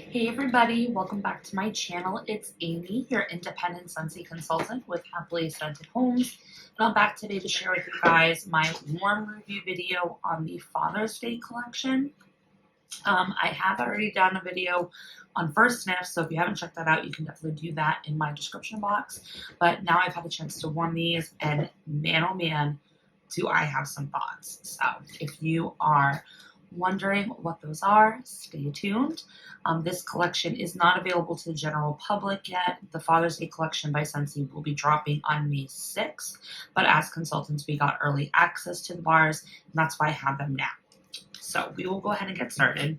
Hey everybody, welcome back to my channel. It's Amy, your independent Scentsy consultant with Happily Scented Homes. And I'm back today to share with you guys my warm review video on the Father's Day collection. I have already done a video on First Sniff, so if you haven't checked that out, you can definitely do that in my description box. But now I've had a chance to warm these, and man oh man, do I have some thoughts. So if you are wondering what those are, stay tuned. This collection is not available to the general public yet. The Father's Day collection by Scentsy will be dropping on May 6th, but as consultants, we got early access to the bars, and that's why I have them now. So we will go ahead and get started.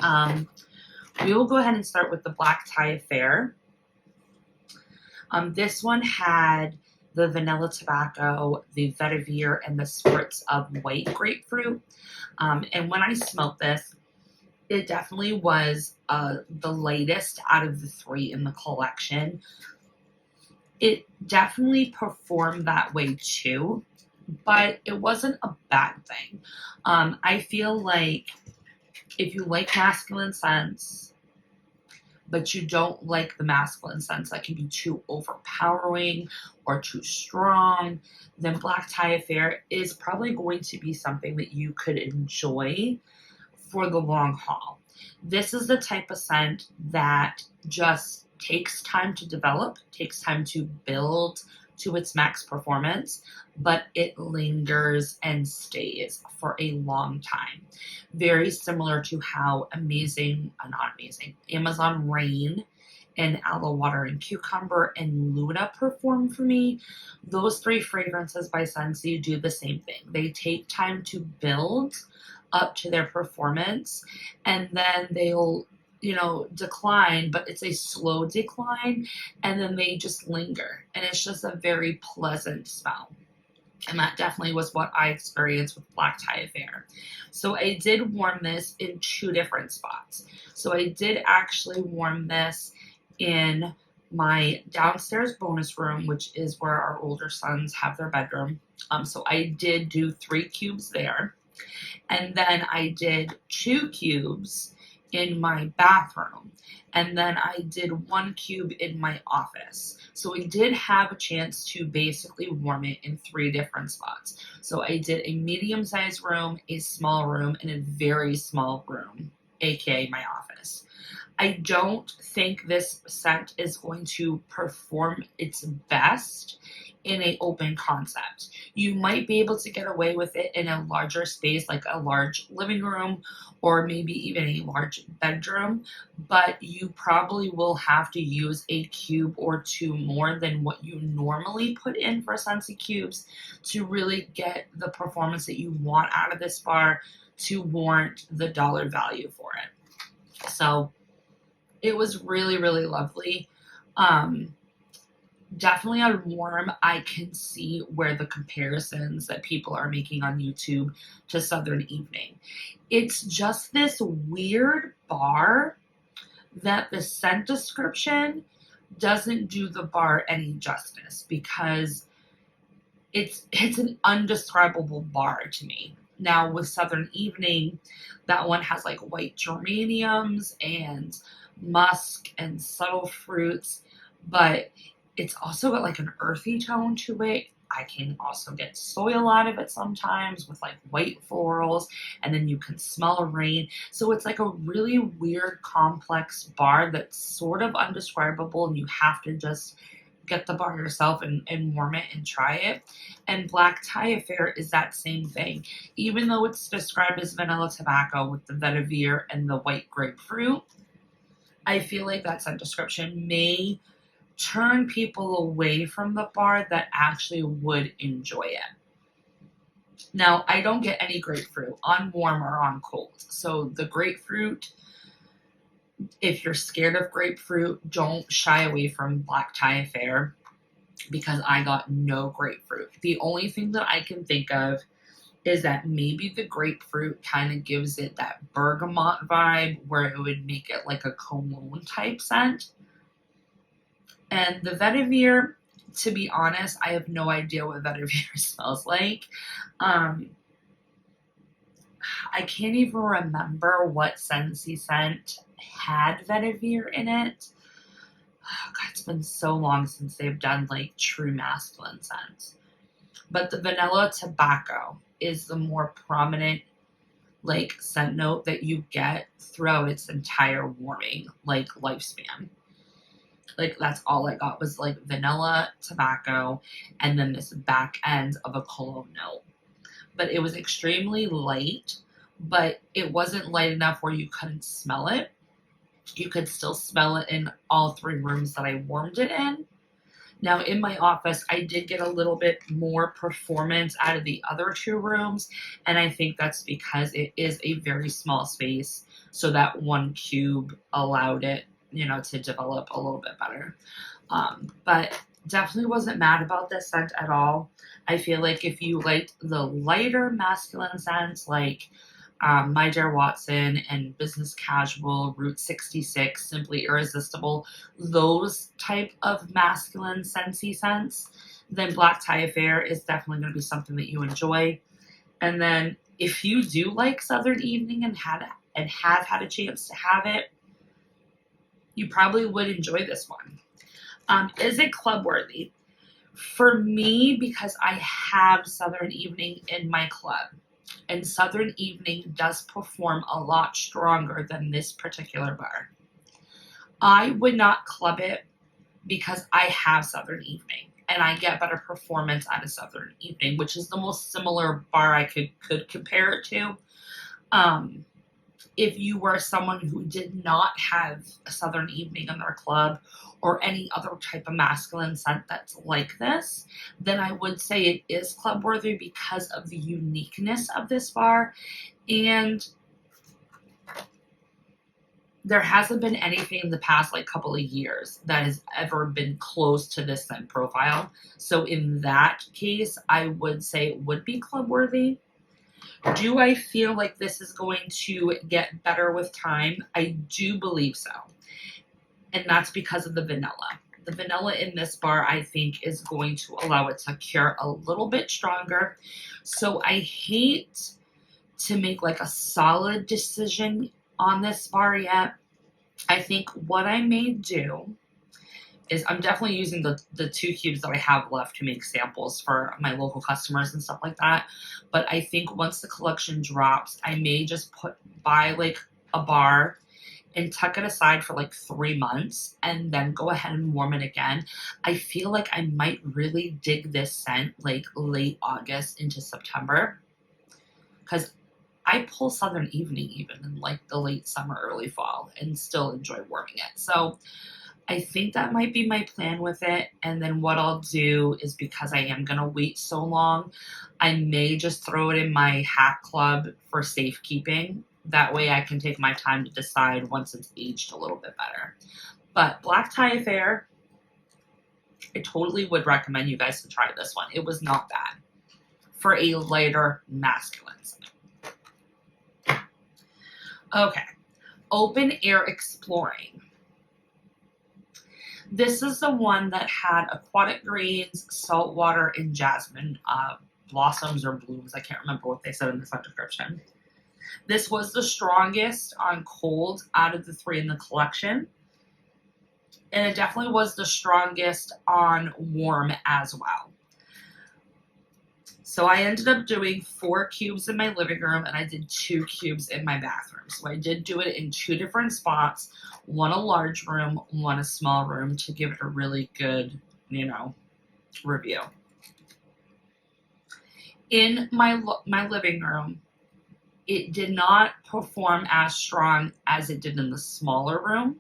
We will go ahead and start with the Black Tie Affair. This one had the vanilla tobacco, the vetiver, and the spritz of white grapefruit. And when I smelled this, it definitely was the lightest out of the three in the collection. It definitely performed that way too, but it wasn't a bad thing. I feel like if you like masculine scents, but you don't like the masculine scents that can be too overpowering or too strong, then Black Tie Affair is probably going to be something that you could enjoy for the long haul. This is the type of scent that just takes time to develop, takes time to build to its max performance, but it lingers and stays for a long time. Very similar to how Amazon Rain and Aloe Water and Cucumber and Luna perform for me. Those three fragrances by Scentsy do the same thing. They take time to build up to their performance, and then they'll decline, but it's a slow decline, and then they just linger, and it's just a very pleasant smell. And that definitely was what I experienced with Black Tie Affair. So I did warm this in two different spots. So I did actually warm this in my downstairs bonus room, which is where our older sons have their bedroom. So I did do 3 cubes there. And then I did 2 cubes in my bathroom. And then I did 1 cube in my office. So I did have a chance to basically warm it in 3 different spots. So I did a medium-sized room, a small room, and a very small room, aka my office. I don't think this scent is going to perform its best in an open concept. You might be able to get away with it in a larger space, like a large living room or maybe even a large bedroom, but you probably will have to use a cube or 2 more than what you normally put in for Scentsy cubes to really get the performance that you want out of this bar to warrant the dollar value for it. So it was really, really lovely. Definitely on warm, I can see where the comparisons that people are making on YouTube to Southern Evening. It's just this weird bar that the scent description doesn't do the bar any justice, because it's an undescribable bar to me. Now with Southern Evening, that one has like white geraniums and musk and subtle fruits, but it's also got like an earthy tone to it. I can also get soil out of it sometimes with like white florals, and then you can smell rain. So it's like a really weird, complex bar that's sort of undescribable, and you have to just get the bar yourself and warm it and try it. And Black Tie Affair is that same thing. Even though it's described as vanilla tobacco with the vetiver and the white grapefruit, I feel like that scent description may turn people away from the bar that actually would enjoy it. Now, I don't get any grapefruit on warm or on cold. So the grapefruit, if you're scared of grapefruit, don't shy away from Black Tie Affair, because I got no grapefruit. The only thing that I can think of is that maybe the grapefruit kind of gives it that bergamot vibe where it would make it like a cologne type scent. And the vetiver, to be honest, I have no idea what vetiver smells like. I can't even remember what Scentsy scent had vetiver in it. Oh, God, it's been so long since they've done like true masculine scents. But the vanilla tobacco is the more prominent like scent note that you get throughout its entire warming like lifespan. Like that's all I got was like vanilla tobacco and then this back end of a cologne note. But it was extremely light, but it wasn't light enough where you couldn't smell it. You could still smell it in all three rooms that I warmed it in. Now, in my office, I did get a little bit more performance out of the other two rooms, and I think that's because it is a very small space, so that one cube allowed it, to develop a little bit better. But definitely wasn't mad about this scent at all. I feel like if you liked the lighter masculine scents, like My Dear Watson and Business Casual, Route 66, Simply Irresistible, those type of masculine scentsy scents, then Black Tie Affair is definitely going to be something that you enjoy. And then if you do like Southern Evening and have had a chance to have it, you probably would enjoy this one. Is it club worthy? For me, because I have Southern Evening in my club, and Southern Evening does perform a lot stronger than this particular bar. I would not club it because I have Southern Evening and I get better performance out of Southern Evening, which is the most similar bar I could compare it to. If you were someone who did not have a Southern Evening in their club or any other type of masculine scent that's like this, then I would say it is club worthy because of the uniqueness of this bar. And there hasn't been anything in the past couple of years that has ever been close to this scent profile. So in that case, I would say it would be club worthy. Do I feel like this is going to get better with time? I do believe so. And that's because of the vanilla. The vanilla in this bar, I think, is going to allow it to cure a little bit stronger. So I hate to make a solid decision on this bar yet. I think what I may do is I'm definitely using the 2 cubes that I have left to make samples for my local customers and stuff like that. But I think once the collection drops, I may just buy a bar and tuck it aside for 3 months and then go ahead and warm it again. I feel like I might really dig this scent late August into September, because I pull Southern Evening even in the late summer, early fall, and still enjoy warming it. So I think that might be my plan with it. And then what I'll do is, because I am going to wait so long, I may just throw it in my hat club for safekeeping. That way I can take my time to decide once it's aged a little bit better. But Black Tie Affair, I totally would recommend you guys to try this one. It was not bad for a lighter masculine scent. Okay, Open Air Exploring. This is the one that had aquatic greens, saltwater, and jasmine blossoms or blooms. I can't remember what they said in the scent description. This was the strongest on cold out of the 3 in the collection. And it definitely was the strongest on warm as well. So I ended up doing 4 cubes in my living room and I did 2 cubes in my bathroom. So I did do it in 2 different spots, one a large room, one a small room, to give it a really good, review. In my living room, it did not perform as strong as it did in the smaller room.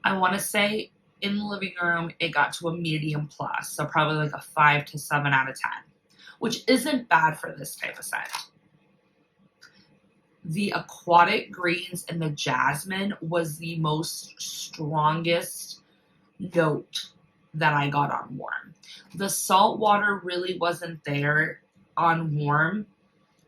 I want to say in the living room, it got to a medium plus, so probably a 5 to 7 out of 10. Which isn't bad for this type of scent. The aquatic greens and the jasmine was the most strongest note that I got on warm. The salt water really wasn't there on warm.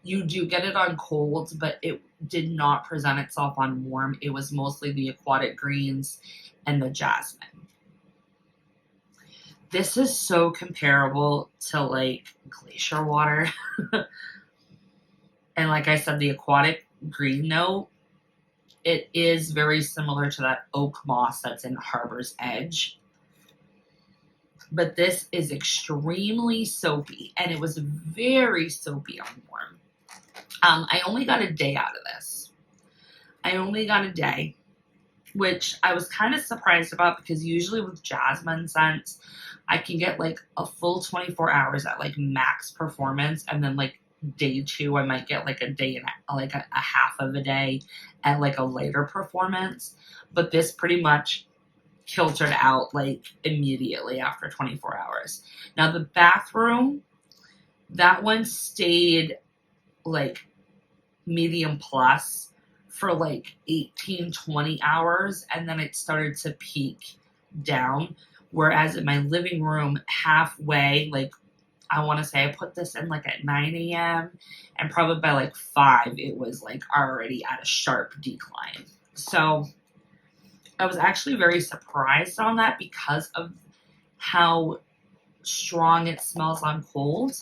You do get it on cold, but it did not present itself on warm. It was mostly the aquatic greens and the jasmine. This is so comparable to glacier water. And like I said, the aquatic green note, it is very similar to that oak moss that's in Harbor's Edge. But this is extremely soapy, and it was very soapy on warm. I only got a day out of this. I only got a day, which I was kind of surprised about because usually with jasmine scents, I can get like a full 24 hours at like max performance, and then like day 2, I might get like a day and like a half of a day at like a later performance. But this pretty much filtered out like immediately after 24 hours. Now the bathroom, that one stayed like medium plus for like 18-20 hours, and then it started to peak down. Whereas in my living room, halfway, like I want to say I put this in like at 9 a.m. and probably by like 5, it was like already at a sharp decline. So I was actually very surprised on that because of how strong it smells on cold.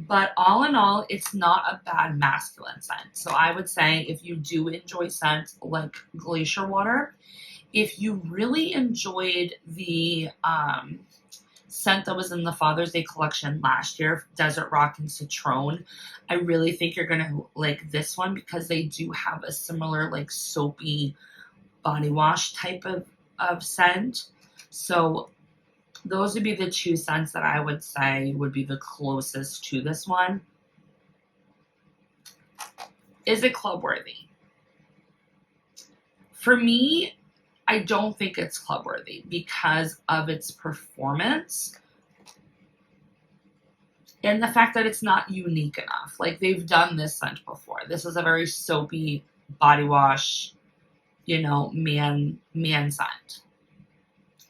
But all in all, it's not a bad masculine scent. So I would say if you do enjoy scents like Glacier Water, if you really enjoyed the scent that was in the Father's Day collection last year, Desert Rock and Citron, I really think you're going to like this one because they do have a similar like soapy body wash type of scent. So those would be the 2 scents that I would say would be the closest to this one. Is it club worthy? For me, I don't think it's club worthy because of its performance and the fact that it's not unique enough. Like they've done this scent before. This is a very soapy body wash, man scent.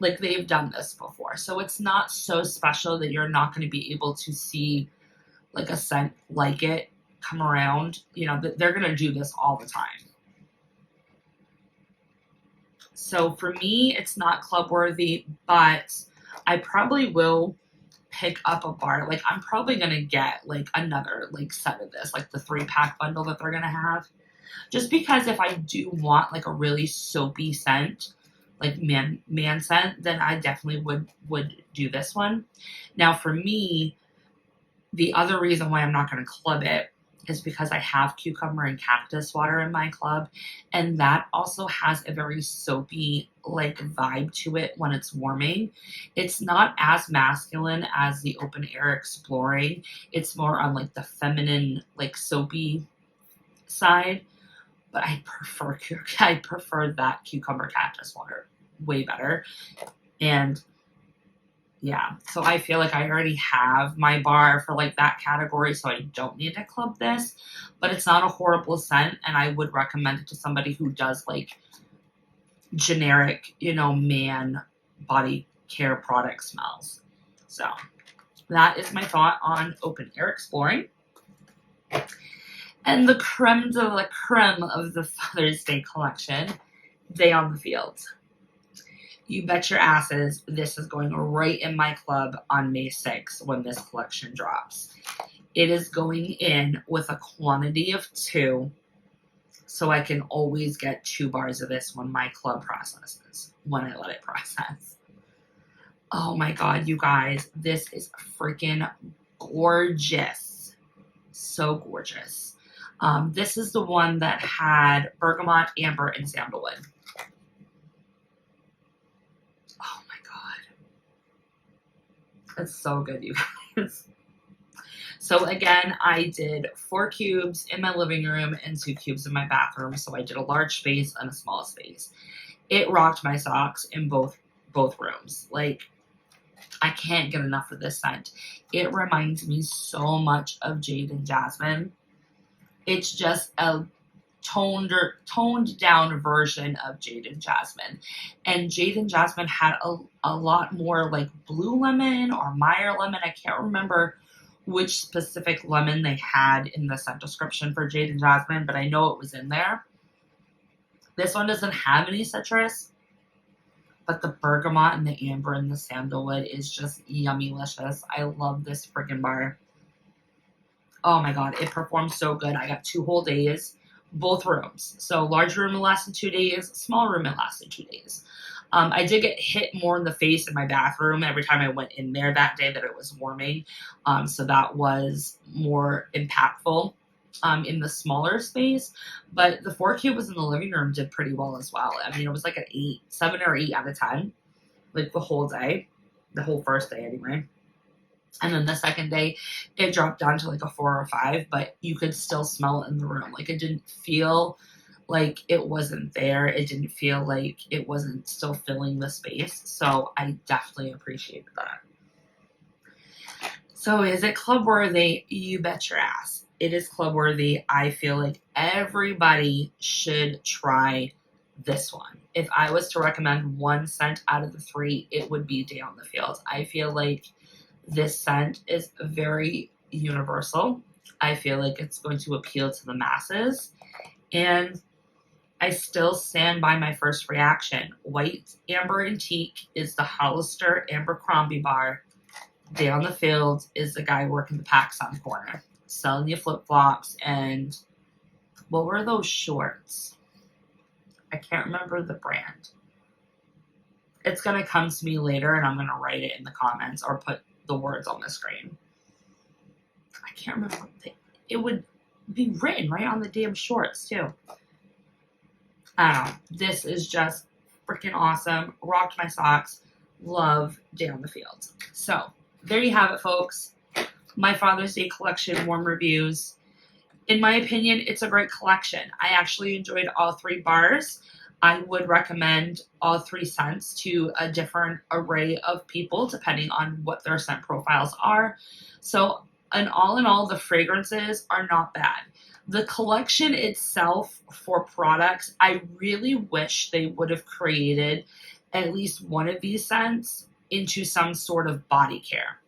Like they've done this before. So it's not so special that you're not going to be able to see like a scent like it come around. They're going to do this all the time. So for me, it's not club worthy, but I probably will pick up a bar. Like I'm probably going to get like another like set of this, like the 3-pack bundle that they're going to have. Just because if I do want like a really soapy scent, like man scent, then I definitely would do this one. Now for me, the other reason why I'm not going to club it is because I have cucumber and cactus water in my club, and that also has a very soapy like vibe to it when it's warming. It's not as masculine as the Open Air Exploring. It's more on like the feminine, like soapy side. But I prefer that cucumber cactus water way better. And yeah, so I feel like I already have my bar for like that category, so I don't need to club this. But it's not a horrible scent, and I would recommend it to somebody who does like generic, man body care product smells. So that is my thought on Open Air Exploring. And the creme de la creme of the Father's Day collection, Day on the Field. You bet your asses this is going right in my club on May 6th when this collection drops. It is going in with a quantity of 2, so I can always get 2 bars of this when my club processes, when I let it process. Oh my God, you guys, this is freaking gorgeous. So gorgeous. This is the one that had bergamot, amber, and sandalwood. Oh my God. It's so good, you guys. So again, I did 4 cubes in my living room and 2 cubes in my bathroom. So I did a large space and a small space. It rocked my socks in both rooms. Like, I can't get enough of this scent. It reminds me so much of Jade and Jasmine. It's just a toned down version of Jade and Jasmine. And Jade and Jasmine had a lot more like blue lemon or Meyer lemon. I can't remember which specific lemon they had in the scent description for Jade and Jasmine, but I know it was in there. This one doesn't have any citrus, but the bergamot and the amber and the sandalwood is just yummy-licious. I love this freaking bar. Oh my god, it performed so good. I got 2 whole days, both rooms. So large room it lasted 2 days, small room it lasted 2 days. I did get hit more in the face in my bathroom every time I went in there that day that it was warming. So that was more impactful in the smaller space. But the 4Q was in the living room did pretty well as well. I mean, it was like an 8, 7 or 8 out of 10, like the whole day, the whole first day anyway. And then the second day, it dropped down to like a 4 or 5, but you could still smell it in the room. Like it didn't feel like it wasn't there. It didn't feel like it wasn't still filling the space. So I definitely appreciated that. So is it club worthy? You bet your ass. It is club worthy. I feel like everybody should try this one. If I was to recommend one scent out of the 3, it would be Day on the Field. I feel like this scent is very universal. I feel like it's going to appeal to the masses. And I still stand by my first reaction. White Amber Antique is the Hollister Abercrombie bar. Day on the Field is the guy working the packs on the corner, selling you flip-flops and what were those shorts? I can't remember the brand. It's going to come to me later and I'm going to write it in the comments or put the words on the screen. I can't remember. It would be written right on the damn shorts too. I don't know. This is just freaking awesome. Rocked my socks. Love Day on the Field. So there you have it, folks. My Father's Day collection, warm reviews. In my opinion, it's a great collection. I actually enjoyed all 3 bars. I would recommend all 3 scents to a different array of people depending on what their scent profiles are. So in all, the fragrances are not bad. The collection itself for products, I really wish they would have created at least one of these scents into some sort of body care.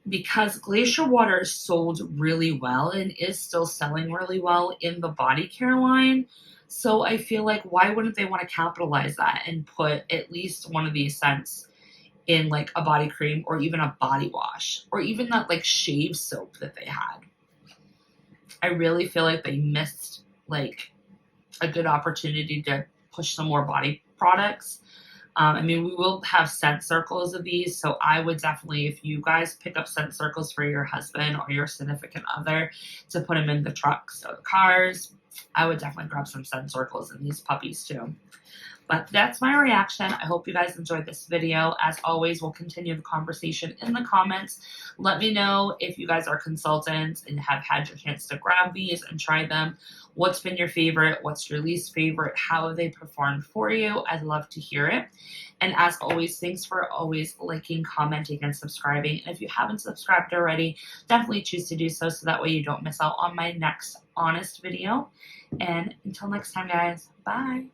Because Glacier Water sold really well and is still selling really well in the body care line. So I feel like why wouldn't they want to capitalize that and put at least one of these scents in like a body cream or even a body wash or even that like shave soap that they had. I really feel like they missed like a good opportunity to push some more body products. I mean, we will have scent circles of these, so I would definitely, if you guys pick up scent circles for your husband or your significant other to put them in the trucks or the cars, I would definitely grab some scent circles in these puppies too. But that's my reaction. I hope you guys enjoyed this video. As always, we'll continue the conversation in the comments. Let me know if you guys are consultants and have had your chance to grab these and try them. What's been your favorite? What's your least favorite? How have they performed for you? I'd love to hear it. And as always, thanks for always liking, commenting, and subscribing. And if you haven't subscribed already, definitely choose to do so that way you don't miss out on my next honest video. And until next time, guys, bye.